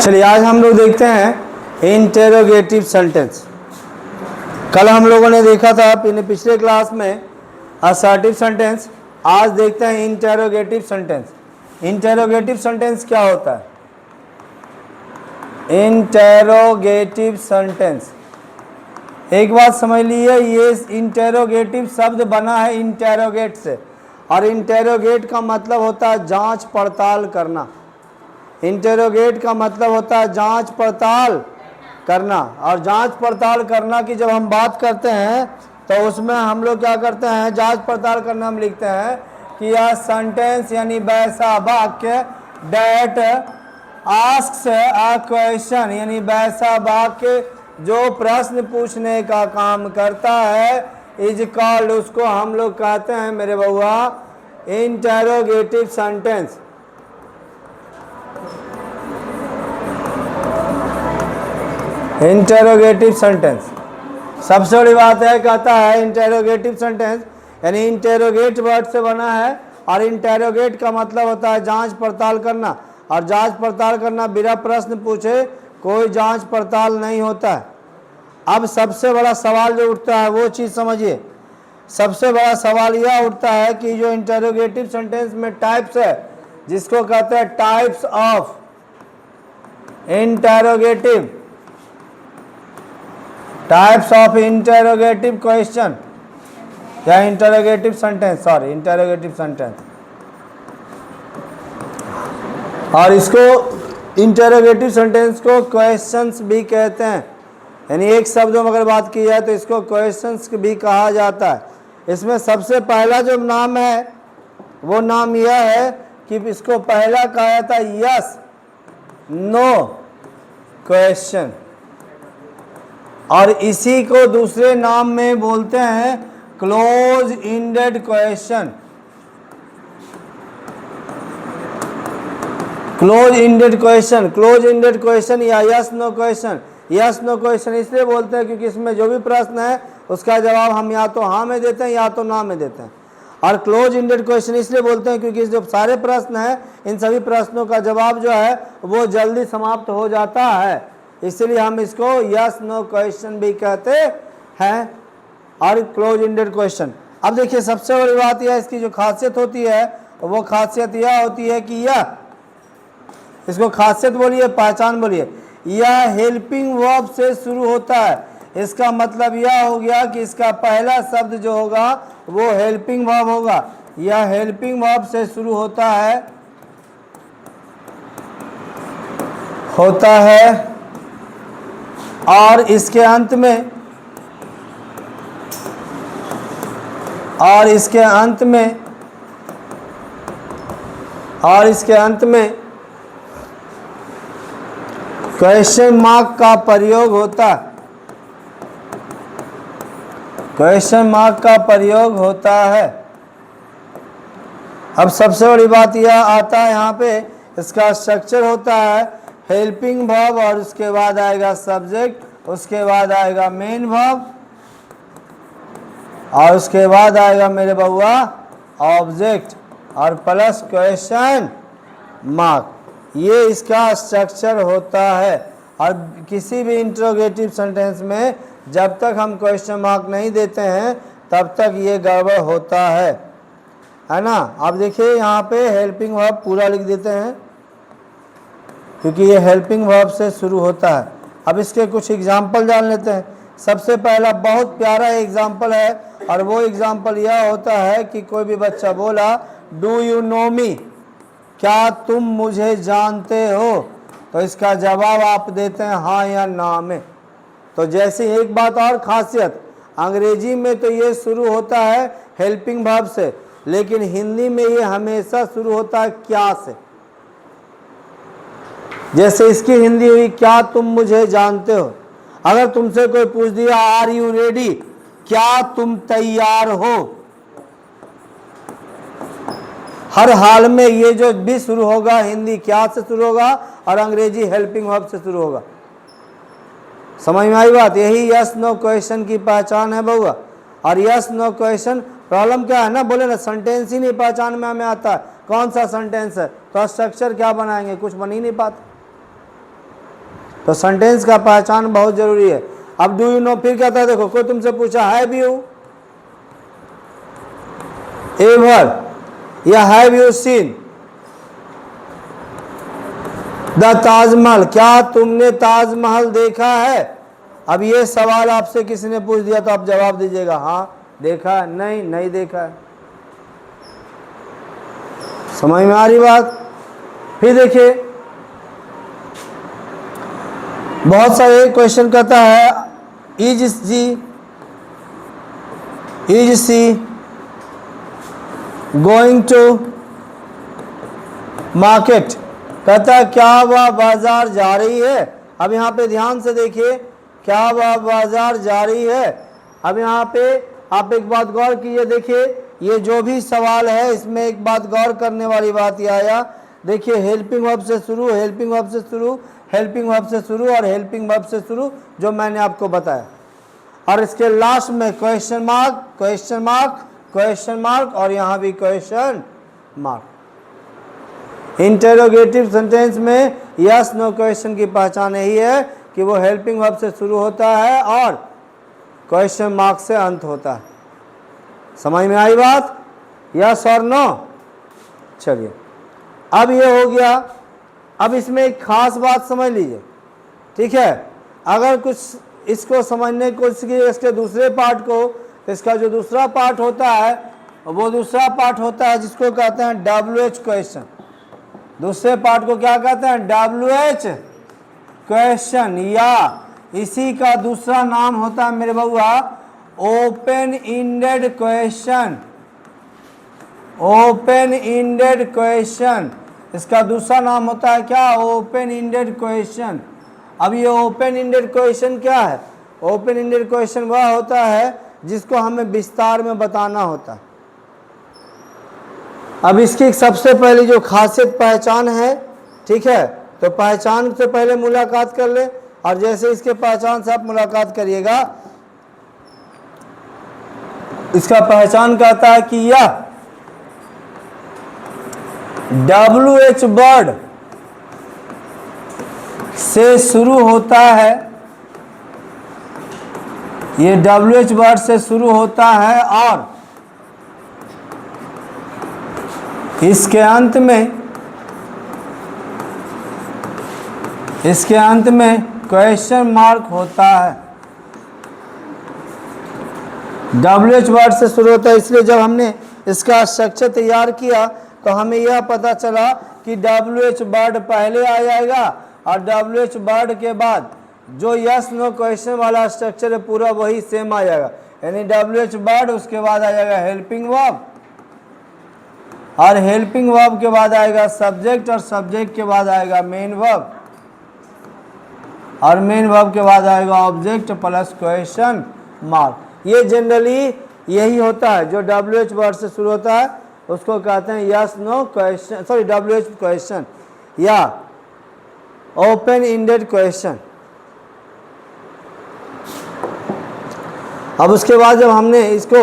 चलिए आज हम लोग देखते हैं इंटेरोगेटिव सेंटेंस। कल हम लोगों ने देखा था पिछले क्लास में असर्टिव सेंटेंस। आज देखते हैं इंटेरोगेटिव सेंटेंस। इंटेरोगेटिव सेंटेंस क्या होता है? इंटेरोगेटिव सेंटेंस, एक बात समझ लीजिए, ये इंटेरोगेटिव शब्द बना है इंटेरोगेट से, और इंटेरोगेट का मतलब होता है जांच पड़ताल करना। इंटेरोगेट का मतलब होता है जांच पड़ताल करना, और जांच पड़ताल करना की जब हम बात करते हैं तो उसमें हम लोग क्या करते हैं, जांच पड़ताल करना हम लिखते हैं कि यह सेंटेंस यानी वैसा वाक्य दैट आस्क्स अ क्वेश्चन, यानी वैसा वाक्य जो प्रश्न पूछने का काम करता है, इज कॉल्ड, उसको हम लोग कहते हैं मेरे बउआ इंटेरोगेटिव सेंटेंस। इंटेरोगेटिव सेंटेंस सबसे बड़ी बात है, कहता है इंटेरोगेटिव सेंटेंस यानी इंटेरोगेट वर्ड से बना है, और इंटेरोगेट का मतलब होता है जांच पड़ताल करना, और जांच पड़ताल करना बिना प्रश्न पूछे कोई जांच पड़ताल नहीं होता है। अब सबसे बड़ा सवाल जो उठता है वो चीज़ समझिए। सबसे बड़ा सवाल यह उठता है कि जो इंटेरोगेटिव सेंटेंस में टाइप्स है, जिसको कहते हैं types of interrogative, types of interrogative question या interrogative sentence, sorry interrogative sentence, और इसको इंटेरोगेटिव सेंटेंस को क्वेश्चंस भी कहते हैं। यानी एक शब्दों में अगर बात की जाए तो इसको क्वेश्चंस भी कहा जाता है। इसमें सबसे पहला जो नाम है वो नाम यह है कि इसको पहला कहा जाता है यस नो क्वेश्चन, और इसी को दूसरे नाम में बोलते हैं close ended question. Close ended question, close ended question या yes no question. Yes no question इसलिए बोलते हैं क्योंकि इसमें जो भी प्रश्न है उसका जवाब हम या तो हाँ में देते हैं या तो ना में देते हैं। और क्लोज इंडेड क्वेश्चन इसलिए बोलते हैं क्योंकि जो सारे प्रश्न हैं, इन सभी प्रश्नों का जवाब जो है वो जल्दी समाप्त हो जाता है, इसलिए हम इसको यस नो क्वेश्चन भी कहते हैं, और क्लोज इंडेड क्वेश्चन। अब देखिए सबसे बड़ी बात यह, इसकी जो खासियत होती है वो खासियत यह होती है कि यह, इसको खासियत बोलिए, पहचान बोलिए, यह हेल्पिंग वर्ब से शुरू होता है। इसका मतलब यह हो गया कि इसका पहला शब्द जो होगा वो हेल्पिंग वर्ब होगा। यह हेल्पिंग वर्ब से शुरू होता है और इसके अंत में, और इसके अंत में क्वेश्चन मार्क का प्रयोग होता है। क्वेश्चन मार्क का प्रयोग होता है। अब सबसे बड़ी बात यह आता है, यहाँ पे इसका स्ट्रक्चर होता है हेल्पिंग वर्ब, और उसके बाद आएगा सब्जेक्ट, उसके बाद आएगा मेन वर्ब, और उसके बाद आएगा मेरे बउआ ऑब्जेक्ट, और प्लस क्वेश्चन मार्क। ये इसका स्ट्रक्चर होता है। और किसी भी इंट्रोगेटिव सेंटेंस में जब तक हम क्वेश्चन मार्क नहीं देते हैं तब तक ये गड़बड़ होता है ना। अब देखिए यहाँ पे हेल्पिंग वर्ब पूरा लिख देते हैं क्योंकि ये हेल्पिंग वर्ब से शुरू होता है। अब इसके कुछ एग्जाम्पल जान लेते हैं। सबसे पहला बहुत प्यारा एग्जाम्पल है, और वो एग्जाम्पल यह होता है कि कोई भी बच्चा बोला डू यू नो मी, क्या तुम मुझे जानते हो, तो इसका जवाब आप देते हैं हाँ या ना में। तो जैसे एक बात और खासियत, अंग्रेजी में तो ये शुरू होता है हेल्पिंग वर्ब से, लेकिन हिंदी में ये हमेशा शुरू होता है क्या से। जैसे इसकी हिंदी हुई क्या तुम मुझे जानते हो। अगर तुमसे कोई पूछ दिया आर यू रेडी, क्या तुम तैयार हो, हर हाल में ये जो भी शुरू होगा हिंदी क्या से शुरू होगा और अंग्रेजी हेल्पिंग वर्ब से शुरू होगा। समझ में आई बात? यही यस नो क्वेश्चन की पहचान है बउआ। और यस नो क्वेश्चन प्रॉब्लम क्या है ना, बोले ना सेंटेंस ही नहीं पहचान में हमें आता है कौन सा सेंटेंस है, तो स्ट्रक्चर क्या बनाएंगे, कुछ बन ही नहीं पाता। तो सेंटेंस का पहचान बहुत जरूरी है। अब डू यू नो फिर कहता है, देखो कोई तुमसे पूछा हैव यू एवर या have you seen the Taj Mahal, क्या तुमने ताजमहल देखा है। अब ये सवाल आपसे किसी ने पूछ दिया तो आप जवाब दीजिएगा हाँ देखा है, नहीं नहीं देखा है। समझ में आ रही बात। फिर देखिए बहुत सारे क्वेश्चन करता है is she going to market, कहता है क्या वह बाजार जा रही है। अब यहाँ पे ध्यान से देखिए, क्या वह बाजार जा रही है। अब यहाँ पे आप एक बात गौर कीजिए, देखिए ये जो भी सवाल है इसमें एक बात गौर करने वाली बात ये आया, देखिए हेल्पिंग वर्ब से शुरू, हेल्पिंग वर्ब से शुरू, हेल्पिंग वर्ब से शुरू और हेल्पिंग वर्ब से शुरू, जो मैंने आपको बताया। और इसके लास्ट में question mark, question mark, question mark और यहाँ भी क्वेश्चन मार्क। इंटेरोगेटिव सेंटेंस में यस नो क्वेश्चन की पहचान यही है कि वो हेल्पिंग वर्ब से शुरू होता है और क्वेश्चन मार्क से अंत होता है। समझ में आई बात, यस और नो। चलिए अब ये हो गया। अब इसमें एक खास बात समझ लीजिए, ठीक है। अगर कुछ इसको समझने की कोशिश कीजिए इसके दूसरे पार्ट को, तो इसका जो दूसरा पार्ट होता है वो दूसरा पार्ट होता है जिसको कहते हैं WH क्वेश्चन। दूसरे पार्ट को क्या कहते हैं, WH क्वेश्चन, या इसी का दूसरा नाम होता है मेरे बउआ open ended question. Open ended question, इसका दूसरा नाम होता है क्या, ओपन इंडेड क्वेश्चन। अब ये ओपन इंडेड क्वेश्चन क्या है, ओपन इंडेड क्वेश्चन वह होता है जिसको हमें विस्तार में बताना होता है। अब इसकी सबसे पहले जो खासियत पहचान है, ठीक है, तो पहचान से पहले मुलाकात कर ले, और जैसे इसके पहचान से आप मुलाकात करिएगा, इसका पहचान कहता है कि यह WH वर्ड से शुरू होता है, ये WH वर्ड से शुरू होता है और इसके अंत में क्वेश्चन मार्क होता है। WH वर्ड से शुरू होता है, इसलिए जब हमने इसका स्ट्रक्चर तैयार किया तो हमें यह पता चला कि WH वर्ड पहले आ जाएगा और WH वर्ड के बाद जो यस नो क्वेश्चन वाला स्ट्रक्चर है पूरा वही सेम आ जाएगा। यानी WH वर्ड, उसके बाद आ जाएगा हेल्पिंग वर्ब, और हेल्पिंग वर्ब के बाद आएगा सब्जेक्ट, और सब्जेक्ट के बाद आएगा मेन वर्ब, और मेन वर्ब के बाद आएगा ऑब्जेक्ट प्लस क्वेश्चन मार्क। ये जनरली यही होता है, जो WH वर्ड से शुरू होता है उसको कहते हैं yes no question, sorry WH question या ओपन इंडेड क्वेश्चन। अब उसके बाद जब हमने इसको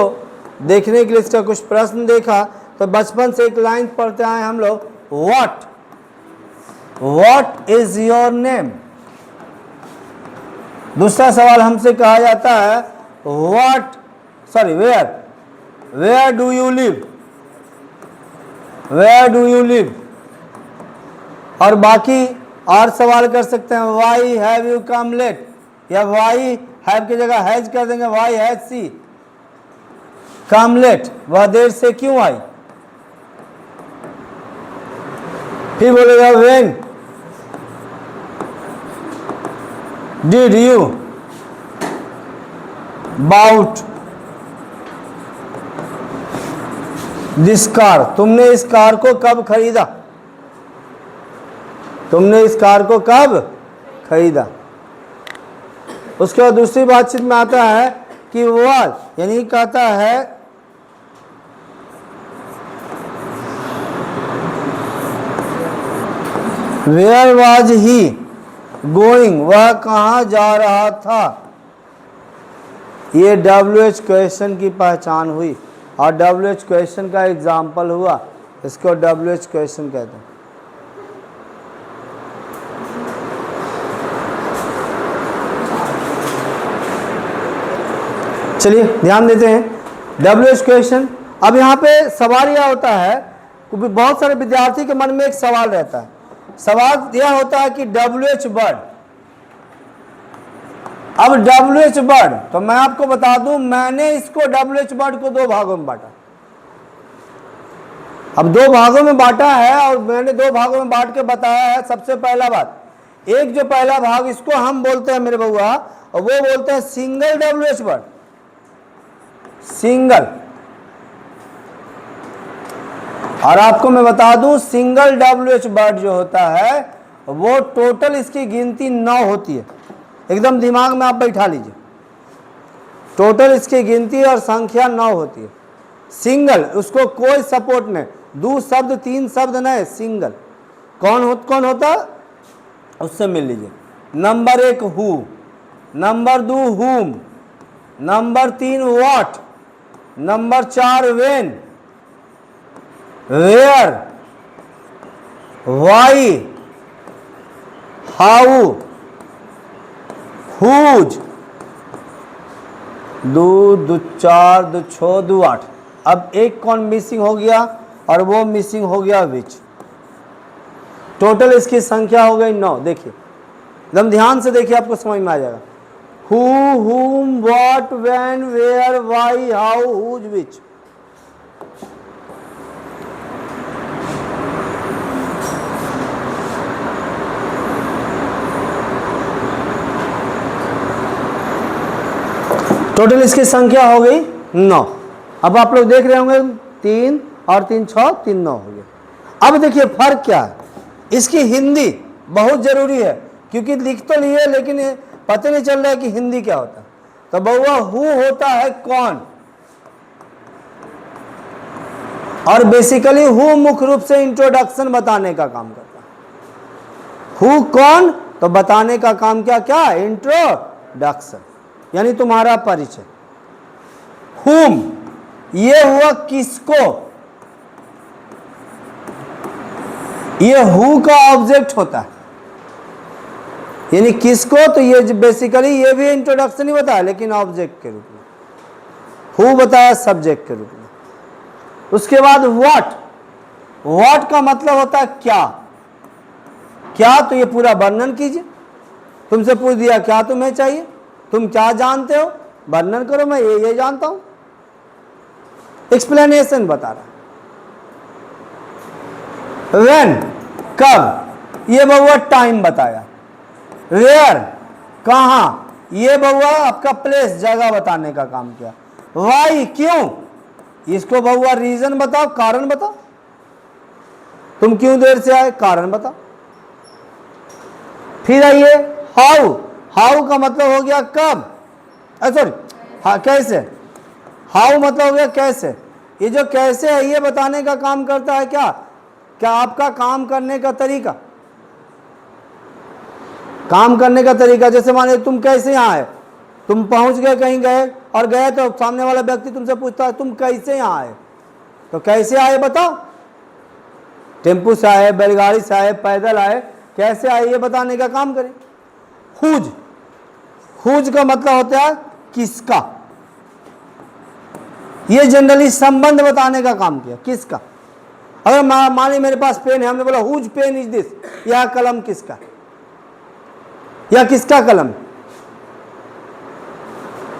देखने के लिए इसका कुछ प्रश्न देखा तो बचपन से एक लाइन पढ़ते आए हम लोग, व्हाट इज योर नेम। दूसरा सवाल हमसे कहा जाता है where do you live, where do you live. और बाकी और सवाल कर सकते हैं, why have you come late, या वाई हैव की जगह हैज कर देंगे, why has she come late, वह देर से क्यों आई। फिर बोलेगा when did you bought this car, तुमने इस कार को कब खरीदा, तुमने इस कार को कब खरीदा। उसके बाद दूसरी बातचीत में आता है कि वाज, यानी कहता है वेयर वाज ही गोइंग, वह कहाँ जा रहा था। ये WH क्वेश्चन की पहचान हुई और WH क्वेश्चन का एग्जाम्पल हुआ, इसको WH क्वेश्चन कहते हैं। चलिए ध्यान देते हैं WH क्वेश्चन। अब यहाँ पे सवाल यह होता है, क्योंकि बहुत सारे विद्यार्थी के मन में एक सवाल रहता है। सवाल यह होता है कि WH वर्ड, अब WH वर्ड, तो मैं आपको बता दूं, मैंने इसको WH वर्ड को 2 भागों में बांटा। अब 2 भागों में बांटा है और मैंने 2 भागों में बांट के बताया है। सबसे पहला बात, एक जो पहला भाग इसको हम बोलते हैं मेरे बउआ, और वो बोलते हैं सिंगल WH वर्ड, सिंगल। और आपको मैं बता दूं, सिंगल WH वर्ड जो होता है वो टोटल इसकी गिनती 9 होती है। एकदम दिमाग में आप बैठा लीजिए, टोटल इसकी गिनती और संख्या 9 होती है। सिंगल, उसको कोई सपोर्ट नहीं, 2 शब्द 3 शब्द नहीं, सिंगल। कौन होता, उससे मिल लीजिए। Number 1 who, number 2 whom, number 3 what, number 4 when, where, why, how, whose, 2 4 2 6 2 8। अब एक कौन मिसिंग हो गया, और वो मिसिंग हो गया विच। टोटल इसकी संख्या हो गई 9। देखिए एकदम ध्यान से देखिए, आपको समझ में आ जाएगा। Who, whom, what, when, where, why, how, whose, which. Total इसकी संख्या हो गई 9। अब आप लोग देख रहे होंगे 3 और 3 6, 3 9 हो गया। अब देखिए फर्क क्या है, इसकी हिंदी बहुत जरूरी है, क्योंकि लिख तो लिए लेकिन पता नहीं चल रहा है कि हिंदी क्या होता है। तो बउआ हु होता है कौन, और बेसिकली हु मुख्य रूप से इंट्रोडक्शन बताने का काम करता है। हु कौन, तो बताने का काम क्या इंट्रोडक्शन, यानी तुम्हारा परिचय। हुम, ये हुआ किसको, ये हु का ऑब्जेक्ट होता है, यानी किसको, तो ये बेसिकली ये भी इंट्रोडक्शन ही बताया, लेकिन ऑब्जेक्ट के रूप में। हु बताया सब्जेक्ट के रूप में। उसके बाद व्हाट का मतलब होता है क्या, तो ये पूरा वर्णन कीजिए। तुमसे पूछ दिया क्या तुम्हें चाहिए, तुम क्या जानते हो, वर्णन करो, मैं ये जानता हूं, एक्सप्लेनेशन बता रहा। व्हेन, कब, ये बउआ टाइम बताया। वेयर, कहां, ये बउआ आपका प्लेस, जगह बताने का काम किया। वाई, क्यों, इसको बउआ रीजन बताओ, कारण बताओ, तुम क्यों देर से आए, कारण बताओ। फिर आइए हाउ का मतलब हो गया कब, सॉरी हाँ कैसे। हाउ मतलब हो गया कैसे। ये जो कैसे है ये बताने का काम करता है क्या आपका काम करने का तरीका, जैसे माने तुम कैसे यहाँ आए, तुम पहुंच गए, कहीं गए और गए तो सामने वाला व्यक्ति तुमसे पूछता है तुम कैसे यहाँ आए, तो कैसे आए बताओ। टेम्पू से आए, बैलगाड़ी से आए, पैदल आए, कैसे आए ये बताने का काम करें। हुज का मतलब होता है किसका, ये जनरली संबंध बताने का काम किया, किसका। अगर मान ली मेरे पास पेन है, हमने बोला हुज पेन इज दिस, यह कलम किसका, या किसका कलम,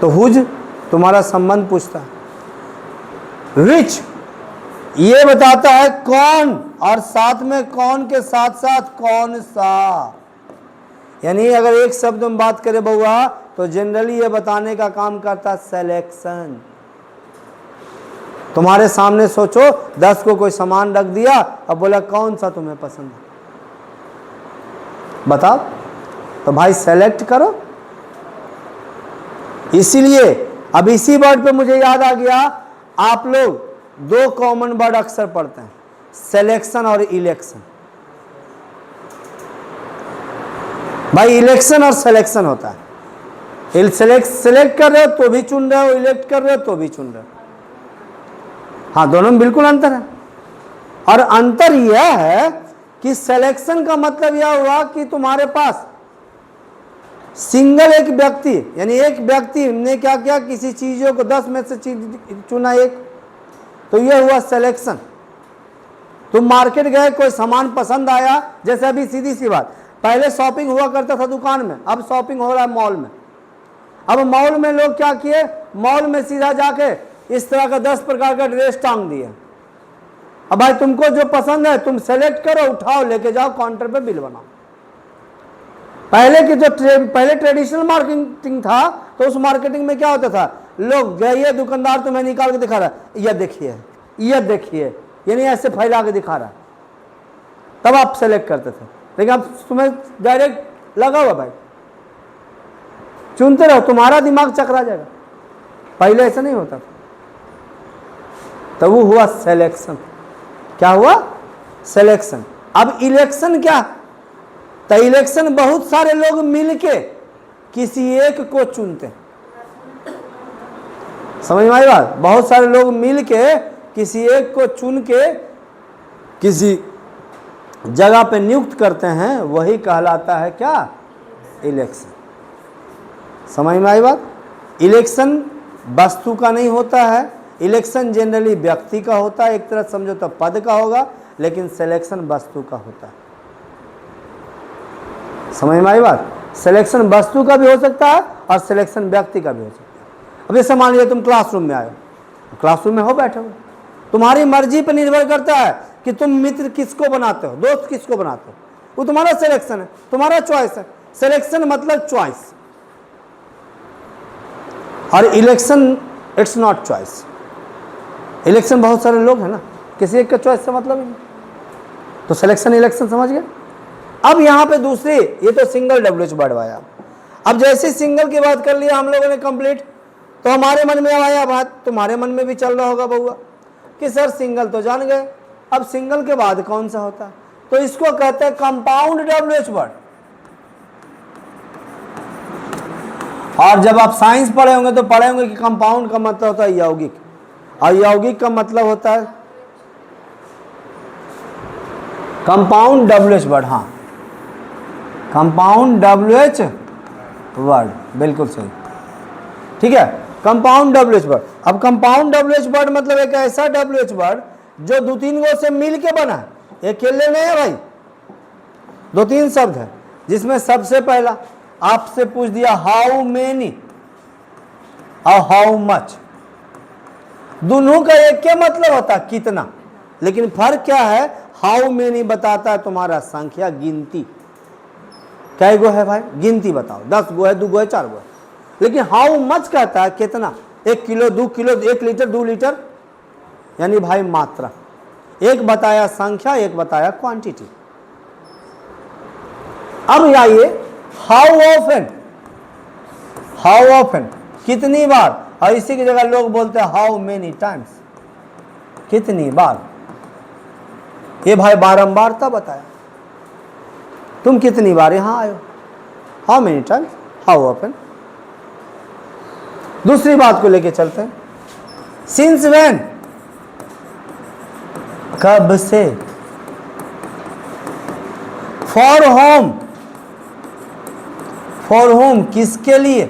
तो हुज तुम्हारा संबंध पूछता है। विच, ये बताता है कौन, और साथ में कौन के साथ साथ कौन सा, यानी अगर एक शब्द में बात करें बउआ तो जनरली ये बताने का काम करता है सिलेक्शन। तुम्हारे सामने सोचो 10 को कोई सामान रख दिया, अब बोला कौन सा तुम्हें पसंद है बताओ, तो भाई सेलेक्ट करो। इसीलिए अब इसी वर्ड पे मुझे याद आ गया, आप लोग 2 कॉमन वर्ड अक्सर पढ़ते हैं, सिलेक्शन और इलेक्शन। भाई इलेक्शन और सिलेक्शन होता है, सेलेक्ट कर रहे हो तो भी चुन रहे हो, इलेक्ट कर रहे हो तो भी चुन रहे हो। हाँ, दोनों में बिल्कुल अंतर है। और अंतर यह है कि सिलेक्शन का मतलब यह हुआ कि तुम्हारे पास सिंगल एक व्यक्ति, यानी एक व्यक्ति ने क्या किया, किसी चीजों को 10 में से चीज चुना एक, तो यह हुआ सिलेक्शन। तुम मार्केट गए, कोई सामान पसंद आया, जैसे अभी सीधी सी बात, पहले शॉपिंग हुआ करता था दुकान में, अब शॉपिंग हो रहा है मॉल में। अब मॉल में लोग क्या किए, मॉल में सीधा जाके इस तरह का 10 प्रकार का ड्रेस टांग दिए। अब भाई तुमको जो पसंद है तुम सेलेक्ट करो, उठाओ, लेके जाओ, काउंटर पे बिल बनाओ। पहले की जो पहले ट्रेडिशनल मार्केटिंग था, तो उस मार्केटिंग में क्या होता था, लोग गए, दुकानदार तुम्हें निकाल के दिखा रहा है, यह देखिए, यह देखिए, यानी ऐसे फैला के दिखा रहा है, तब आप सेलेक्ट करते थे। लेकिन अब तुम्हें डायरेक्ट लगा हुआ भाई, चुनते रहो, तुम्हारा दिमाग चकरा जाएगा। पहले ऐसा नहीं होता था। तो वो हुआ सिलेक्शन। क्या हुआ, सिलेक्शन। अब इलेक्शन क्या, तो इलेक्शन बहुत सारे लोग मिलके किसी एक को चुनते। समझ में आई बात, बहुत सारे लोग मिलके किसी एक को चुन के किसी जगह पे नियुक्त करते हैं, वही कहलाता है क्या, इलेक्शन। समझ में आई बात। इलेक्शन वस्तु का नहीं होता है, इलेक्शन जनरली व्यक्ति का होता है, एक तरह समझो तो पद का होगा, लेकिन सिलेक्शन वस्तु का होता है। समझ में आई बात। सिलेक्शन वस्तु का भी हो सकता है और सिलेक्शन व्यक्ति का भी हो सकता है। अब जैसे मान लीजिए तुम क्लासरूम में आए, क्लासरूम में हो, बैठे हो, तुम्हारी मर्जी पर निर्भर करता है कि तुम मित्र किसको बनाते हो, दोस्त किसको बनाते हो, वो तुम्हारा सिलेक्शन है, तुम्हारा चॉइस है। सिलेक्शन मतलब चॉइस, और election it's not choice. Election बहुत सारे लोग हैं ना, किसी एक का चॉइस से मतलब ही नहीं। तो सिलेक्शन इलेक्शन समझ गए। अब यहाँ पे दूसरी, ये तो सिंगल डब्ल्यूएच वर्ड आया। अब जैसे सिंगल की बात कर लिया हम लोगों ने कंप्लीट, तो हमारे मन में आया बात, तुम्हारे मन में भी चल रहा होगा बउआ, कि सर सिंगल तो जान गए, अब सिंगल के बाद कौन सा होता है, तो इसको कहते हैं कंपाउंड डब्ल्यूएच वर्ड। और जब आप साइंस पढ़े होंगे तो पढ़े होंगे कि कंपाउंड का मतलब होता है यौगिक, और यौगिक का मतलब होता है कंपाउंड डब्ल्यूएच वर्ड। हाँ, कंपाउंड डब्ल्यूएच वर्ड, बिल्कुल सही, ठीक है, कंपाउंड डब्ल्यूएच वर्ड। अब कंपाउंड डब्ल्यूएच वर्ड मतलब एक ऐसा डब्ल्यूएच वर्ड जो 2-3 गो से मिल के बना है, अकेले नहीं है भाई, 2-3 शब्द है, जिसमें सबसे पहला आपसे पूछ दिया हाउ मेनी और हाउ मच, दोनों का एक क्या मतलब होता है, कितना, लेकिन फर्क क्या है, हाउ मेनी बताता है तुम्हारा संख्या, गिनती, कै गो है भाई, गिनती बताओ, 10 गो है, 2 गो है, 4 गो है। लेकिन हाउ मच कहता है कितना, 1 किलो, 2 किलो, 1 लीटर, 2 लीटर, यानी भाई मात्रा। एक बताया संख्या, एक बताया क्वांटिटी। अब आइए हाउ ऑफन, हाउ ऑफन कितनी बार, और इसी की जगह लोग बोलते हैं हाउ मेनी टाइम्स, कितनी बार। ये भाई बारंबारता बताया, तुम कितनी बार यहां आए हो, how many times, how often. दूसरी बात को लेके चलते हैं, सिंस व्हेन, कब से, फॉर होम, फॉर होम किसके लिए,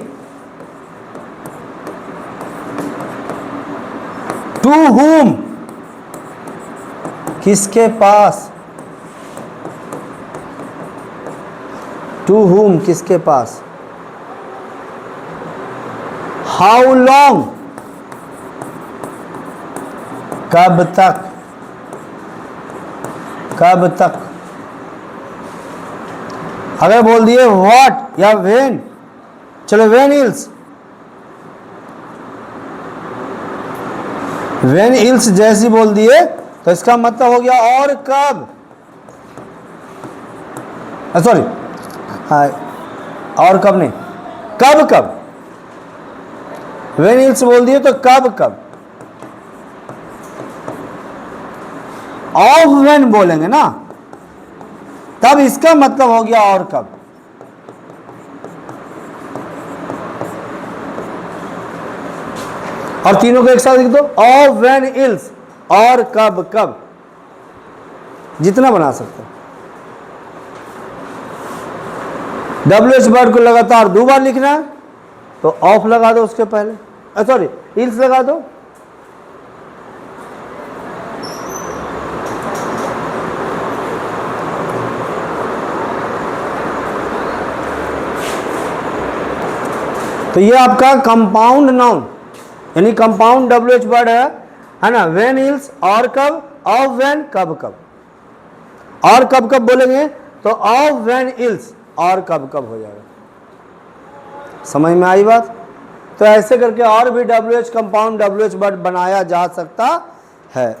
टू whom किसके पास, टू whom किसके पास, हाउ लॉन्ग कब तक, कब तक। अगर बोल दिए व्हाट या व्हेन, चलो व्हेन इल्स, व्हेन इल्स जैसी बोल दिए तो इसका मतलब हो गया और कब, सॉरी और कब नहीं, कब कब। व्हेन इल्स बोल दिए तो कब कब। ऑफ व्हेन बोलेंगे ना, तब इसका मतलब हो गया और कब। और तीनों को एक साथ लिख दो, ऑफ व्हेन इल्स, और कब कब, जितना बना सकते हो। WH वर्ड को लगातार 2 बार लिखना है तो ऑफ लगा दो उसके पहले, सॉरी इल्स लगा दो। तो ये आपका कंपाउंड नाउन यानी कंपाउंड WH वर्ड है ना। व्हेन इल्स और कब, ऑफ व्हेन कब कब, और कब कब बोलेंगे तो ऑफ व्हेन इल्स और कब कब हो जाएगा। समझ में आई बात? तो ऐसे करके और भी WH कंपाउंड WH वर्ड बनाया जा सकता है।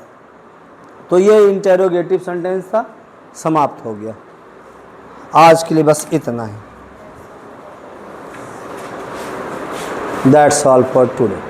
तो ये इंटेरोगेटिव सेंटेंस था, समाप्त हो गया। आज के लिए बस इतना ही। That's all for today.